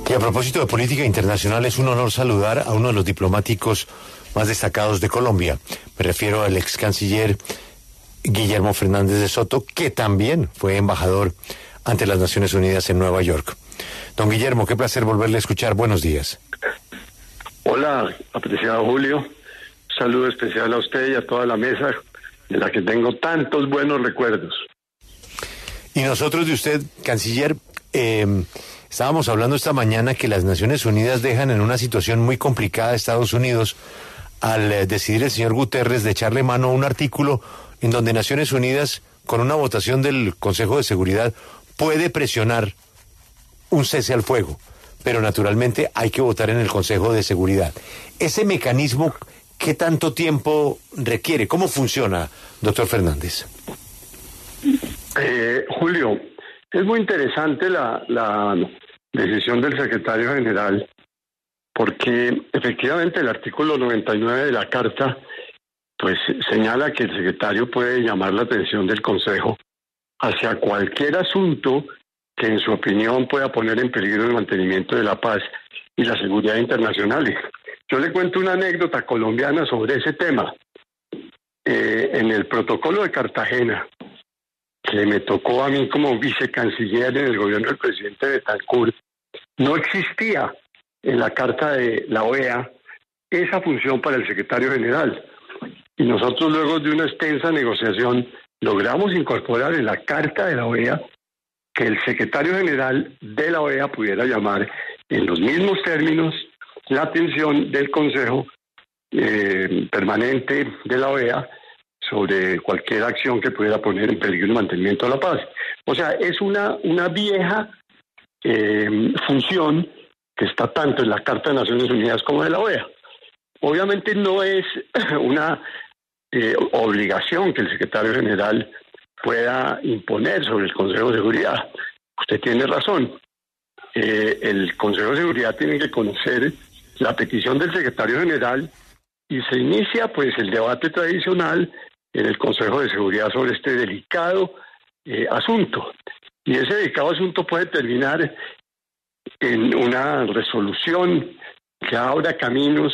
Y a propósito de política internacional, es un honor saludar a uno de los diplomáticos más destacados de Colombia. Me refiero al ex canciller Guillermo Fernández de Soto, que también fue embajador ante las Naciones Unidas en Nueva York. Don Guillermo, qué placer volverle a escuchar. Buenos días. Hola, apreciado Julio. Un saludo especial a usted y a toda la mesa, de la que tengo tantos buenos recuerdos. Y nosotros de usted, canciller, estábamos hablando esta mañana que las Naciones Unidas dejan en una situación muy complicada a Estados Unidos al decidir el señor Guterres de echarle mano a un artículo en donde Naciones Unidas, con una votación del Consejo de Seguridad, puede presionar un cese al fuego, pero naturalmente hay que votar en el Consejo de Seguridad. Ese mecanismo, ¿qué tanto tiempo requiere? ¿Cómo funciona, doctor Fernández? Julio, es muy interesante la decisión del secretario general, porque efectivamente el artículo 99 de la Carta pues señala que el secretario puede llamar la atención del Consejo hacia cualquier asunto que en su opinión pueda poner en peligro el mantenimiento de la paz y la seguridad internacionales. Yo le cuento una anécdota colombiana sobre ese tema. En el protocolo de Cartagena, que me tocó a mí como vicecanciller en el gobierno del presidente Betancur, no existía en la Carta de la OEA esa función para el secretario general. Y nosotros, luego de una extensa negociación, logramos incorporar en la Carta de la OEA que el secretario general de la OEA pudiera llamar en los mismos términos la atención del Consejo Permanente de la OEA sobre cualquier acción que pudiera poner en peligro el mantenimiento de la paz. O sea, es una vieja función que está tanto en la Carta de Naciones Unidas como de la OEA. Obviamente no es una obligación que el secretario general pueda imponer sobre el Consejo de Seguridad. Usted tiene razón. El Consejo de Seguridad tiene que conocer la petición del secretario general y se inicia pues el debate tradicional en el Consejo de Seguridad sobre este delicado asunto. Y ese delicado asunto puede terminar en una resolución que abra caminos,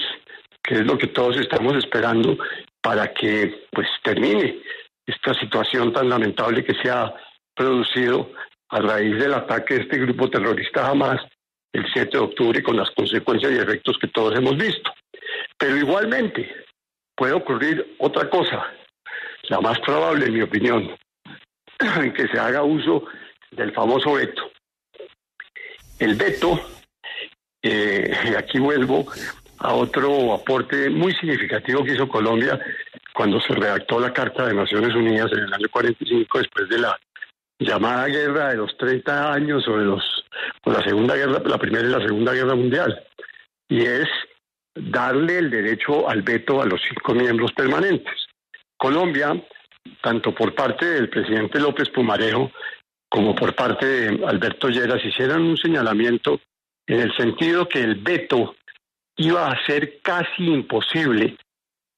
que es lo que todos estamos esperando para que pues termine esta situación tan lamentable que se ha producido a raíz del ataque de este grupo terrorista Hamas el 7 de octubre con las consecuencias y efectos que todos hemos visto. Pero igualmente puede ocurrir otra cosa, la más probable en mi opinión, en que se haga uso del famoso veto. El veto, y aquí vuelvo a otro aporte muy significativo que hizo Colombia cuando se redactó la Carta de Naciones Unidas en el año 45, después de la llamada guerra de los 30 años o la Segunda Guerra, la Primera y la Segunda Guerra Mundial, y es darle el derecho al veto a los 5 miembros permanentes. Colombia, tanto por parte del presidente López Pumarejo como por parte de Alberto Lleras, hicieron un señalamiento en el sentido que el veto iba a hacer casi imposible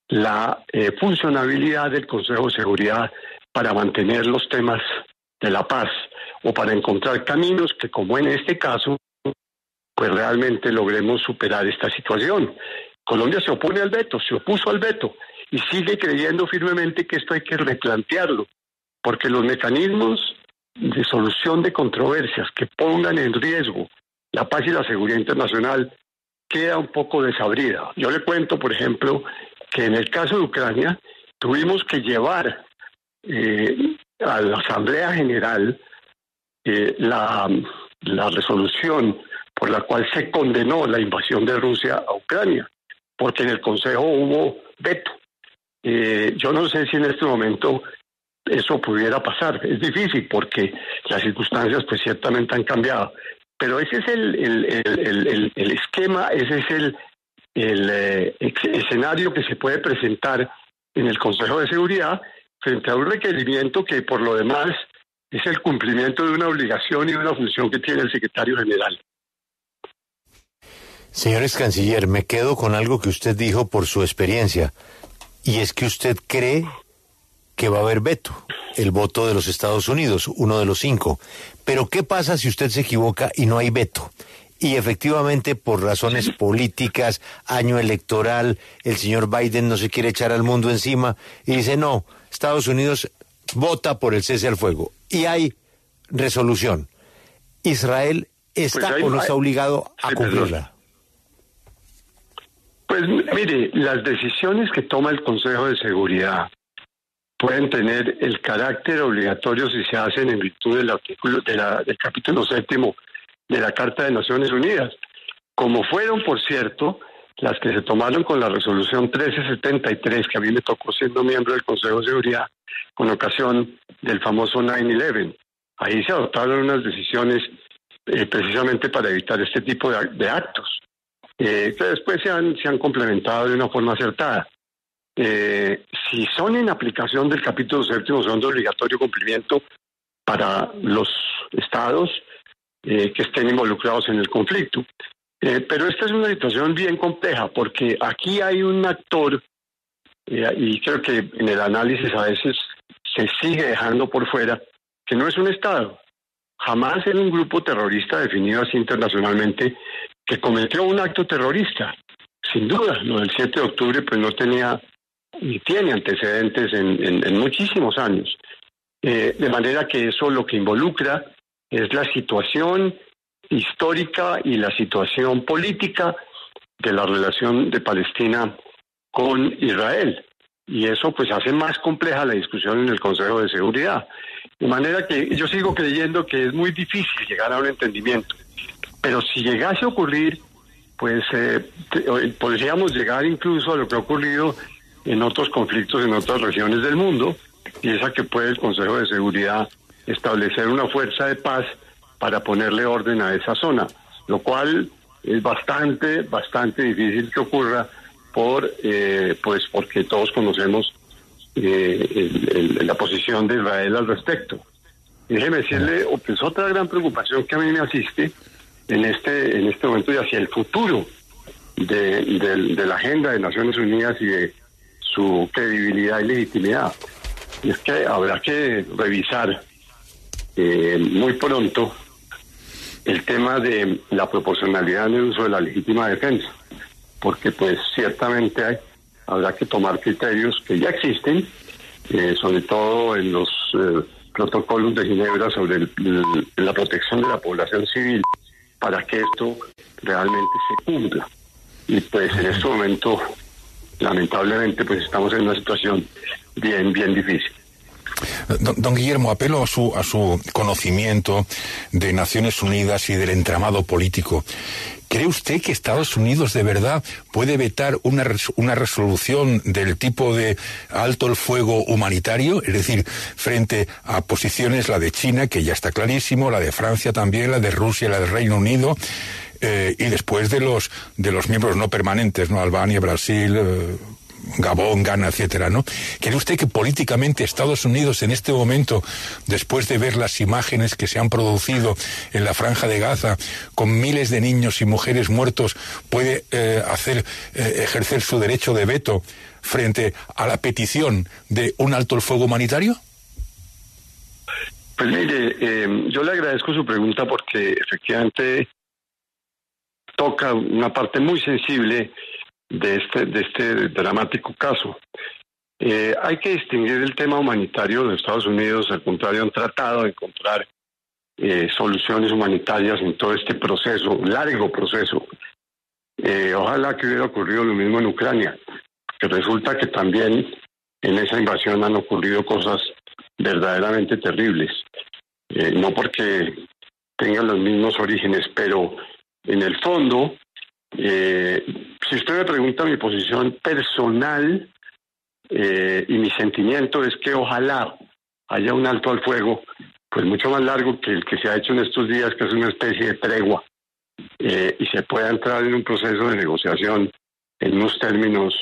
la funcionabilidad del Consejo de Seguridad para mantener los temas de la paz o para encontrar caminos que, como en este caso, pues realmente logremos superar esta situación. Colombia se opone al veto, se opuso al veto y sigue creyendo firmemente que esto hay que replantearlo, porque los mecanismos de solución de controversias que pongan en riesgo la paz y la seguridad internacional queda un poco desabrida. Yo le cuento, por ejemplo, que en el caso de Ucrania tuvimos que llevar a la Asamblea General la resolución por la cual se condenó la invasión de Rusia a Ucrania, porque en el Consejo hubo veto. Yo no sé si en este momento eso pudiera pasar. Es difícil porque las circunstancias pues ciertamente han cambiado. Pero ese es el esquema, ese es el escenario que se puede presentar en el Consejo de Seguridad frente a un requerimiento que por lo demás es el cumplimiento de una obligación y de una función que tiene el secretario general. Señores canciller, me quedo con algo que usted dijo por su experiencia, y es que usted cree que va a haber veto, el voto de los Estados Unidos, uno de los 5. Pero ¿qué pasa si usted se equivoca y no hay veto? y efectivamente por razones políticas, año electoral, el señor Biden no se quiere echar al mundo encima y dice no, Estados Unidos vota por el cese al fuego y hay resolución. ¿Israel está o no está obligado a cumplirla? Pues mire, las decisiones que toma el Consejo de Seguridad pueden tener el carácter obligatorio si se hacen en virtud del artículo del capítulo 7 de la Carta de Naciones Unidas, como fueron, por cierto, las que se tomaron con la resolución 1373, que a mí me tocó siendo miembro del Consejo de Seguridad con ocasión del famoso 9/11. Ahí se adoptaron unas decisiones precisamente para evitar este tipo de actos, que después se han complementado de una forma acertada. Si son en aplicación del capítulo 7, son de obligatorio cumplimiento para los estados que estén involucrados en el conflicto. Pero esta es una situación bien compleja, porque aquí hay un actor, y creo que en el análisis a veces se sigue dejando por fuera, que no es un estado. Jamás era un grupo terrorista definido así internacionalmente que cometió un acto terrorista. Sin duda, lo del 7 de octubre pues no tenía ni tiene antecedentes en muchísimos años. De manera que eso lo que involucra es la situación histórica y la situación política de la relación de Palestina con Israel. Y eso pues hace más compleja la discusión en el Consejo de Seguridad. De manera que yo sigo creyendo que es muy difícil llegar a un entendimiento. Pero si llegase a ocurrir, pues podríamos llegar incluso a lo que ha ocurrido en otros conflictos en otras regiones del mundo, y es a que puede el Consejo de Seguridad establecer una fuerza de paz para ponerle orden a esa zona, lo cual es bastante difícil que ocurra porque todos conocemos la posición de Israel al respecto. Déjeme decirle, pues otra gran preocupación que a mí me asiste en este momento y hacia el futuro de la agenda de Naciones Unidas y de su credibilidad y legitimidad, es que habrá que revisar muy pronto el tema de la proporcionalidad en el uso de la legítima defensa, porque pues ciertamente habrá que tomar criterios que ya existen, sobre todo en los protocolos de Ginebra sobre la protección de la población civil, para que esto realmente se cumpla. Y pues en este momento, lamentablemente, pues estamos en una situación bien difícil. Don Guillermo, apelo a su conocimiento de Naciones Unidas y del entramado político. ¿Cree usted que Estados Unidos de verdad puede vetar una resolución del tipo de alto el fuego humanitario? Es decir, frente a posiciones, la de China, que ya está clarísimo, la de Francia también, la de Rusia, la del Reino Unido, y después de los miembros no permanentes, ¿no? Albania, Brasil, Gabón, Ghana, etcétera, ¿no? ¿Cree usted que políticamente Estados Unidos en este momento, después de ver las imágenes que se han producido en la Franja de Gaza, con miles de niños y mujeres muertos, puede ejercer su derecho de veto frente a la petición de un alto el fuego humanitario? Pues mire, yo le agradezco su pregunta porque efectivamente toca una parte muy sensible de este dramático caso. Hay que distinguir el tema humanitario de Estados Unidos. Al contrario, han tratado de encontrar soluciones humanitarias en todo este proceso, largo proceso. Ojalá que hubiera ocurrido lo mismo en Ucrania, que resulta que también en esa invasión han ocurrido cosas verdaderamente terribles. No porque tengan los mismos orígenes, pero en el fondo, si usted me pregunta mi posición personal y mi sentimiento es que ojalá haya un alto al fuego, pues mucho más largo que el que se ha hecho en estos días, que es una especie de tregua, y se pueda entrar en un proceso de negociación en unos términos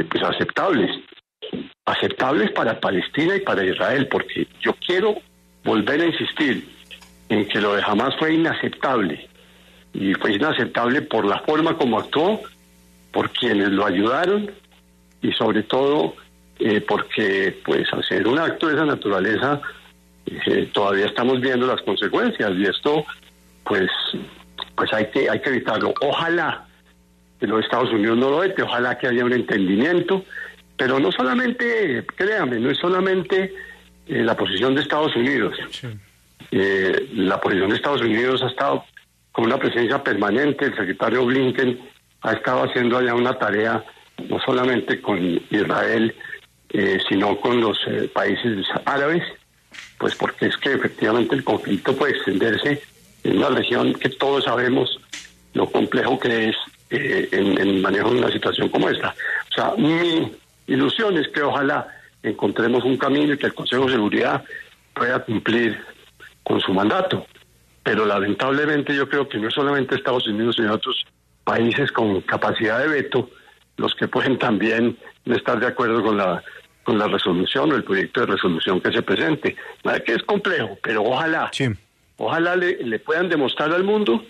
pues aceptables para Palestina y para Israel, porque yo quiero volver a insistir en que lo de Hamás fue inaceptable. Y fue inaceptable por la forma como actuó, por quienes lo ayudaron y sobre todo porque pues hacer un acto de esa naturaleza todavía estamos viendo las consecuencias y esto pues pues hay que evitarlo. Ojalá que los Estados Unidos no lo vete, ojalá que haya un entendimiento, pero no solamente, créame, no es solamente la posición de Estados Unidos. Sí. La posición de Estados Unidos ha estado con una presencia permanente. El secretario Blinken ha estado haciendo allá una tarea no solamente con Israel, sino con los países árabes, pues porque es que efectivamente el conflicto puede extenderse en una región que todos sabemos lo complejo que es en el manejo de una situación como esta. O sea, mi ilusión es que ojalá encontremos un camino y que el Consejo de Seguridad pueda cumplir con su mandato. Pero lamentablemente yo creo que no es solamente Estados Unidos, sino otros países con capacidad de veto los que pueden también no estar de acuerdo con la resolución o el proyecto de resolución que se presente. Que es complejo, pero ojalá le puedan demostrar al mundo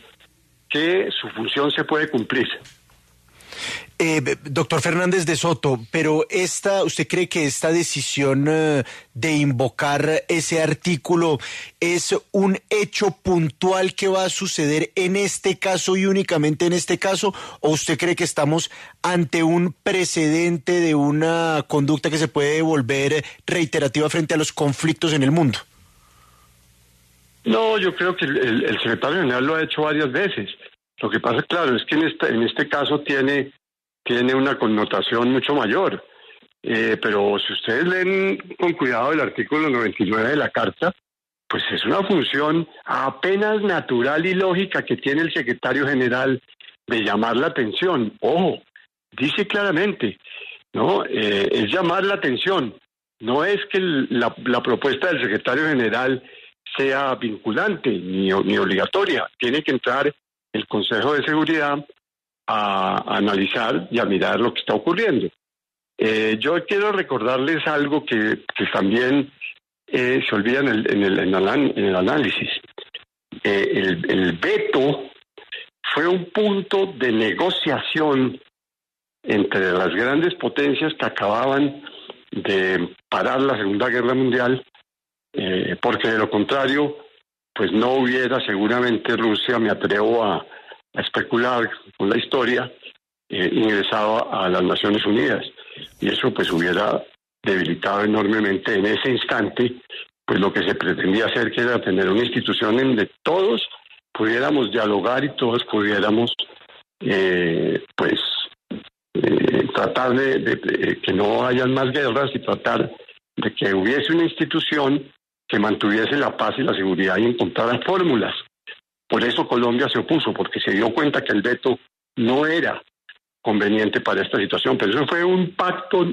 que su función se puede cumplir. Doctor Fernández de Soto, pero ¿usted cree que esta decisión de invocar ese artículo es un hecho puntual que va a suceder en este caso y únicamente en este caso? ¿O usted cree que estamos ante un precedente de una conducta que se puede volver reiterativa frente a los conflictos en el mundo? No, yo creo que el secretario general lo ha hecho varias veces. Lo que pasa, claro, es que en este caso tiene una connotación mucho mayor. Pero si ustedes leen con cuidado el artículo 99 de la Carta, pues es una función apenas natural y lógica que tiene el secretario general de llamar la atención. Ojo, dice claramente, ¿no? Es llamar la atención. No es que la propuesta del secretario general sea vinculante ni obligatoria. Tiene que entrar el Consejo de Seguridad a analizar y a mirar lo que está ocurriendo. Yo quiero recordarles algo que también se olvida en el análisis. El veto fue un punto de negociación entre las grandes potencias que acababan de parar la Segunda Guerra Mundial, porque de lo contrario, pues no hubiera seguramente Rusia, me atrevo a especular con la historia, ingresado a las Naciones Unidas. Y eso pues hubiera debilitado enormemente en ese instante pues lo que se pretendía hacer, que era tener una institución en donde todos pudiéramos dialogar y todos pudiéramos tratar de que no hayan más guerras y tratar de que hubiese una institución que mantuviese la paz y la seguridad y encontrara fórmulas. Por eso Colombia se opuso, porque se dio cuenta que el veto no era conveniente para esta situación. Pero eso fue un pacto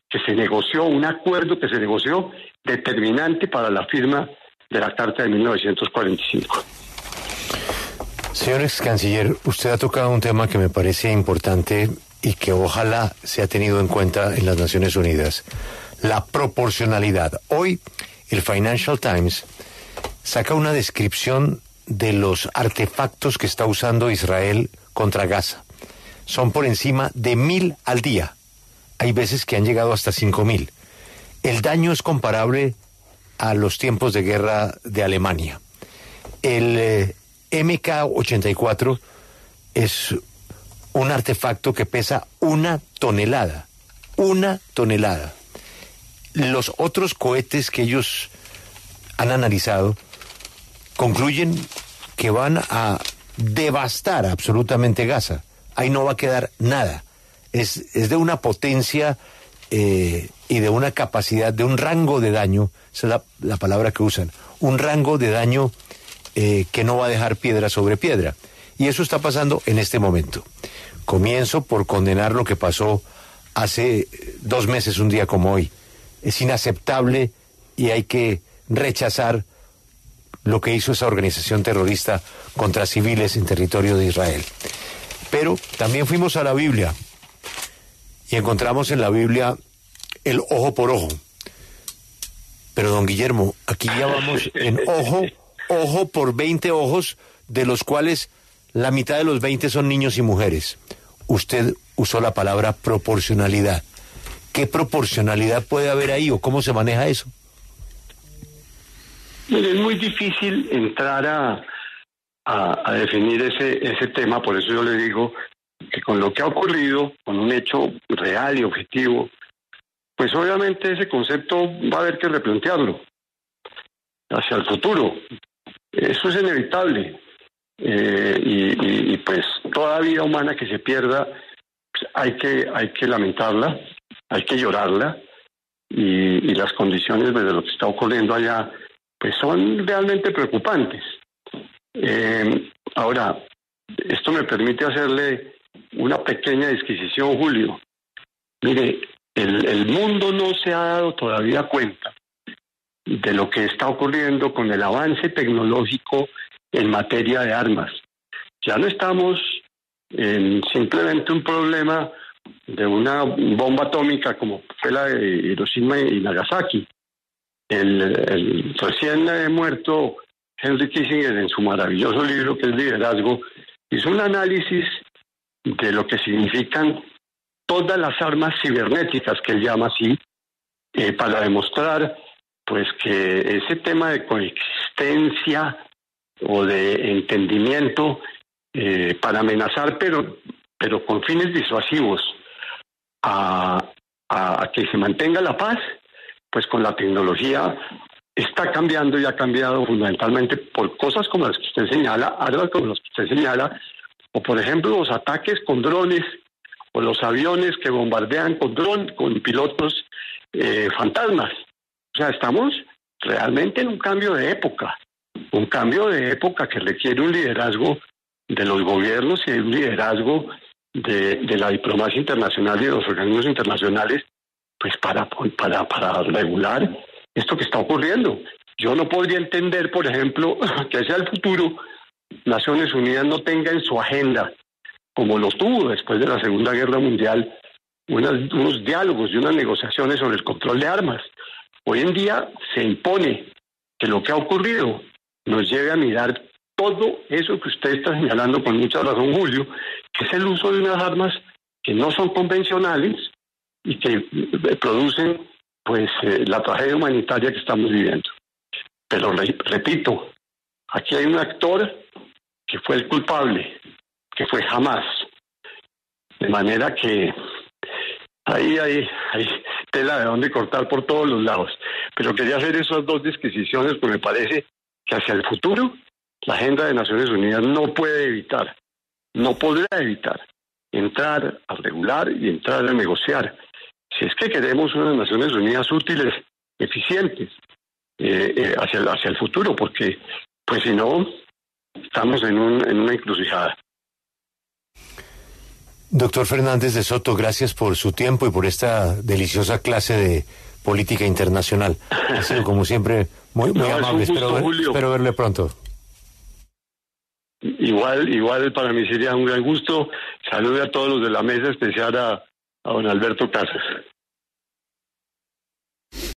que se negoció, un acuerdo que se negoció determinante para la firma de la Carta de 1945. Señor ex canciller, usted ha tocado un tema que me parece importante y que ojalá sea tenido en cuenta en las Naciones Unidas: la proporcionalidad. Hoy el Financial Times saca una descripción de los artefactos que está usando Israel contra Gaza. Son por encima de 1.000 al día. Hay veces que han llegado hasta 5.000. El daño es comparable a los tiempos de guerra de Alemania. El MK-84 es un artefacto que pesa 1 tonelada. 1 tonelada. Los otros cohetes que ellos han analizado concluyen que van a devastar absolutamente Gaza. Ahí no va a quedar nada. Es de una potencia y de una capacidad, de un rango de daño, esa es la palabra que usan, un rango de daño que no va a dejar piedra sobre piedra. Y eso está pasando en este momento. Comienzo por condenar lo que pasó hace 2 meses, un día como hoy. Es inaceptable y hay que rechazar lo que hizo esa organización terrorista contra civiles en territorio de Israel. Pero también fuimos a la Biblia y encontramos en la Biblia el ojo por ojo. Pero don Guillermo, aquí ya vamos en ojo por 20 ojos, de los cuales la mitad de los 20 son niños y mujeres. Usted usó la palabra proporcionalidad. ¿Qué proporcionalidad puede haber ahí o cómo se maneja eso? Es muy difícil entrar a definir ese tema. Por eso yo le digo que con lo que ha ocurrido, con un hecho real y objetivo, pues obviamente ese concepto va a haber que replantearlo hacia el futuro. Eso es inevitable. Y pues toda vida humana que se pierda, pues hay que lamentarla, hay que llorarla, y las condiciones de lo que está ocurriendo allá pues son realmente preocupantes. Ahora, esto me permite hacerle una pequeña disquisición, Julio. Mire, el mundo no se ha dado todavía cuenta de lo que está ocurriendo con el avance tecnológico en materia de armas. Ya no estamos en simplemente un problema de una bomba atómica como fue la de Hiroshima y Nagasaki. El recién muerto Henry Kissinger, en su maravilloso libro que es Liderazgo, hizo un análisis de lo que significan todas las armas cibernéticas, que él llama así, para demostrar pues que ese tema de coexistencia o de entendimiento para amenazar, pero con fines disuasivos a que se mantenga la paz, pues con la tecnología está cambiando y ha cambiado fundamentalmente por cosas como las que usted señala, armas como las que usted señala, o por ejemplo los ataques con drones o los aviones que bombardean con pilotos fantasmas. O sea, estamos realmente en un cambio de época que requiere un liderazgo de los gobiernos y un liderazgo de la diplomacia internacional y de los organismos internacionales, pues para regular esto que está ocurriendo. Yo no podría entender, por ejemplo, que hacia el futuro Naciones Unidas no tenga en su agenda, como los tuvo después de la Segunda Guerra Mundial, unos diálogos y unas negociaciones sobre el control de armas. Hoy en día se impone que lo que ha ocurrido nos lleve a mirar todo eso que usted está señalando con mucha razón, Julio, que es el uso de unas armas que no son convencionales y que producen pues la tragedia humanitaria que estamos viviendo. Pero repito, aquí hay un actor que fue el culpable, que fue Hamás. De manera que ahí hay tela de donde cortar por todos los lados. Pero quería hacer esas dos disquisiciones porque me parece que hacia el futuro la agenda de Naciones Unidas no puede evitar, no podrá evitar entrar a regular y entrar a negociar. Si es que queremos unas Naciones Unidas útiles, eficientes, hacia el futuro, porque pues si no, estamos en una encrucijada. Doctor Fernández de Soto, gracias por su tiempo y por esta deliciosa clase de política internacional. Ha sido, como siempre, muy amable. Espero verle pronto. Igual para mí sería un gran gusto. Salude a todos los de la mesa, especial a don Alberto Casas.